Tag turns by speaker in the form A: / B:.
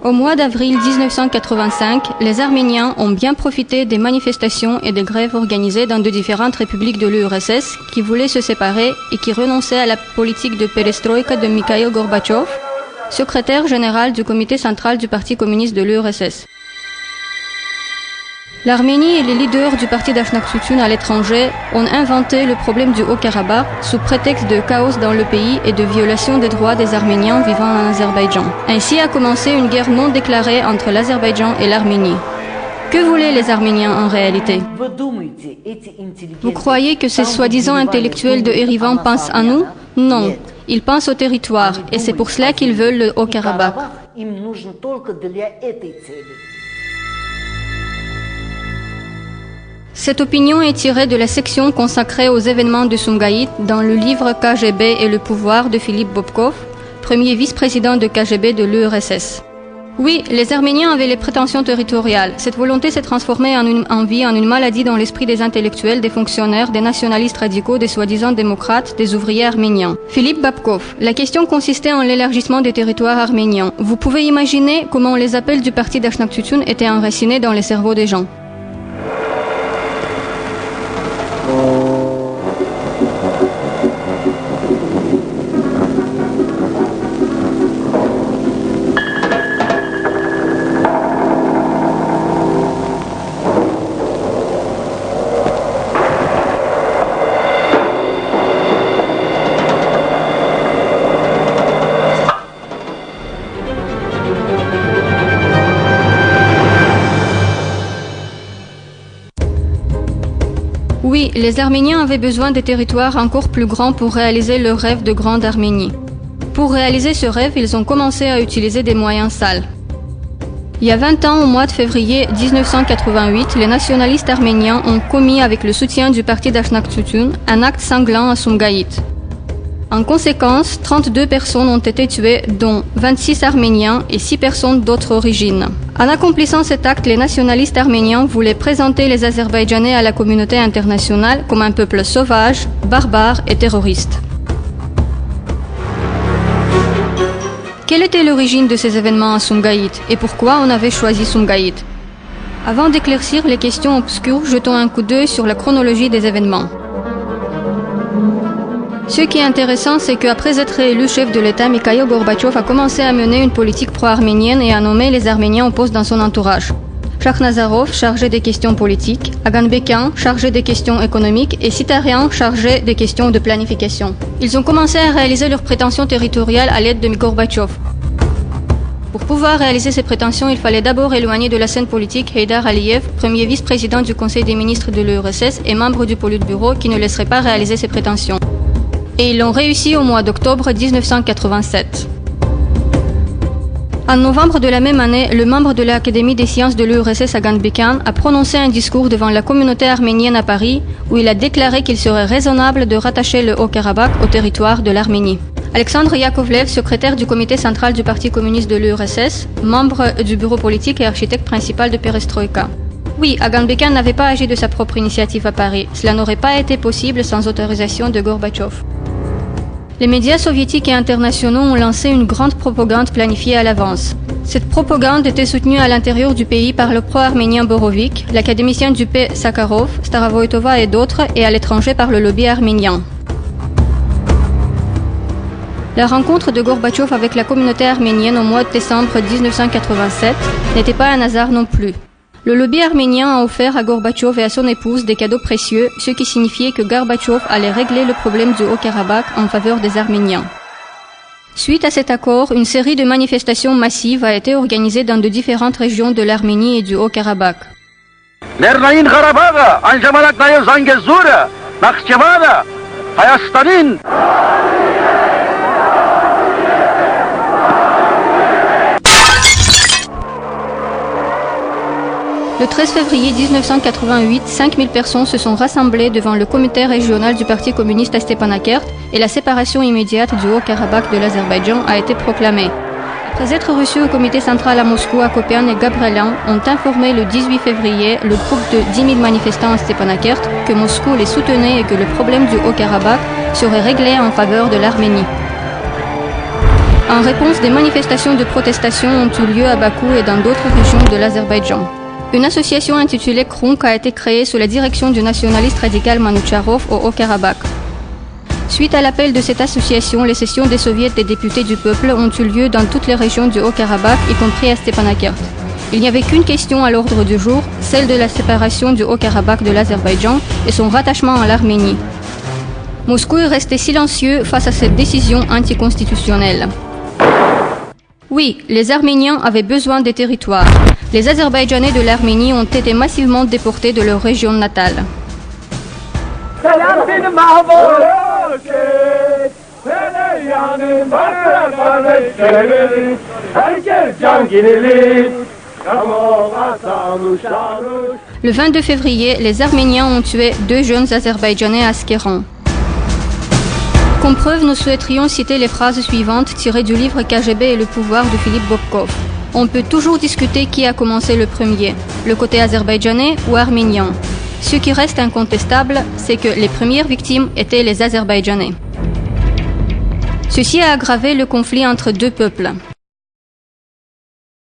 A: Au mois d'avril 1985, les Arméniens ont bien profité des manifestations et des grèves organisées dans de différentes républiques de l'URSS qui voulaient se séparer et qui renonçaient à la politique de perestroïka de Mikhaïl Gorbatchev, secrétaire général du comité central du Parti communiste de l'URSS. L'Arménie et les leaders du parti Dashnak-Tutun à l'étranger ont inventé le problème du Haut-Karabakh sous prétexte de chaos dans le pays et de violation des droits des Arméniens vivant en Azerbaïdjan. Ainsi a commencé une guerre non déclarée entre l'Azerbaïdjan et l'Arménie. Que voulaient les Arméniens en réalité? Vous croyez que ces soi-disant intellectuels de Erivan pensent à nous? Non, ils pensent au territoire et c'est pour cela qu'ils veulent le Haut-Karabakh. Cette opinion est tirée de la section consacrée aux événements de Sumgait dans le livre KGB et le pouvoir de Philippe Bobkov, premier vice-président de KGB de l'URSS. Oui, les Arméniens avaient les prétentions territoriales. Cette volonté s'est transformée en une maladie dans l'esprit des intellectuels, des fonctionnaires, des nationalistes radicaux, des soi-disant démocrates, des ouvriers arméniens. Philippe Bobkov, la question consistait en l'élargissement des territoires arméniens. Vous pouvez imaginer comment les appels du parti Dashnak-Tutun étaient enracinés dans les cerveaux des gens. Oui, les Arméniens avaient besoin de territoires encore plus grands pour réaliser leur rêve de grande Arménie. Pour réaliser ce rêve, ils ont commencé à utiliser des moyens sales. Il y a 20 ans, au mois de février 1988, les nationalistes arméniens ont commis avec le soutien du parti Dashnak-Tutun un acte sanglant à Sumgait. En conséquence, 32 personnes ont été tuées, dont 26 Arméniens et 6 personnes d'autres origines. En accomplissant cet acte, les nationalistes arméniens voulaient présenter les Azerbaïdjanais à la communauté internationale comme un peuple sauvage, barbare et terroriste. Quelle était l'origine de ces événements à Sumgait et pourquoi on avait choisi Sumgait? Avant d'éclaircir les questions obscures, jetons un coup d'œil sur la chronologie des événements. Ce qui est intéressant, c'est qu'après être élu chef de l'État, Mikhaïl Gorbatchev a commencé à mener une politique pro-arménienne et à nommer les Arméniens au poste dans son entourage. Shakhnazarov, chargé des questions politiques, Aganbekyan, chargé des questions économiques et Sitarian, chargé des questions de planification. Ils ont commencé à réaliser leurs prétentions territoriales à l'aide de Gorbatchev. Pour pouvoir réaliser ces prétentions, il fallait d'abord éloigner de la scène politique Heydar Aliyev, premier vice-président du Conseil des ministres de l'URSS et membre du Politburo qui ne laisserait pas réaliser ses prétentions. Et ils l'ont réussi au mois d'octobre 1987. En novembre de la même année, le membre de l'Académie des sciences de l'URSS Aganbekyan a prononcé un discours devant la communauté arménienne à Paris où il a déclaré qu'il serait raisonnable de rattacher le Haut-Karabakh au territoire de l'Arménie. Alexandre Yakovlev, secrétaire du comité central du Parti communiste de l'URSS, membre du bureau politique et architecte principal de Perestroïka. Oui, Aganbekyan n'avait pas agi de sa propre initiative à Paris. Cela n'aurait pas été possible sans autorisation de Gorbatchev. Les médias soviétiques et internationaux ont lancé une grande propagande planifiée à l'avance. Cette propagande était soutenue à l'intérieur du pays par le pro-arménien Borovik, l'académicien du P. Sakharov, Staravoitova et d'autres, et à l'étranger par le lobby arménien. La rencontre de Gorbatchev avec la communauté arménienne au mois de décembre 1987 n'était pas un hasard non plus. Le lobby arménien a offert à Gorbatchev et à son épouse des cadeaux précieux, ce qui signifiait que Gorbatchev allait régler le problème du Haut-Karabakh en faveur des Arméniens. Suite à cet accord, une série de manifestations massives a été organisée dans de différentes régions de l'Arménie et du Haut-Karabakh. Le 13 février 1988, 5000 personnes se sont rassemblées devant le comité régional du Parti communiste à Stepanakert et la séparation immédiate du Haut-Karabakh de l'Azerbaïdjan a été proclamée. Après être reçus au comité central à Moscou, Akopian et Gabrelian ont informé le 18 février le groupe de 10 000 manifestants à Stepanakert que Moscou les soutenait et que le problème du Haut-Karabakh serait réglé en faveur de l'Arménie. En réponse, des manifestations de protestation ont eu lieu à Bakou et dans d'autres régions de l'Azerbaïdjan. Une association intitulée Krunk a été créée sous la direction du nationaliste radical Manoucharov au Haut-Karabakh. Suite à l'appel de cette association, les sessions des soviets des députés du peuple ont eu lieu dans toutes les régions du Haut-Karabakh, y compris à Stepanakert. Il n'y avait qu'une question à l'ordre du jour, celle de la séparation du Haut-Karabakh de l'Azerbaïdjan et son rattachement à l'Arménie. Moscou est resté silencieux face à cette décision anticonstitutionnelle. Oui, les Arméniens avaient besoin des territoires. Les Azerbaïdjanais de l'Arménie ont été massivement déportés de leur région natale. Le 22 février, les Arméniens ont tué 2 jeunes Azerbaïdjanais à Skhiran. Comme preuve, nous souhaiterions citer les phrases suivantes tirées du livre KGB et le pouvoir de Philippe Bobkov. On peut toujours discuter qui a commencé le premier, le côté azerbaïdjanais ou arménien. Ce qui reste incontestable, c'est que les premières victimes étaient les Azerbaïdjanais. Ceci a aggravé le conflit entre deux peuples.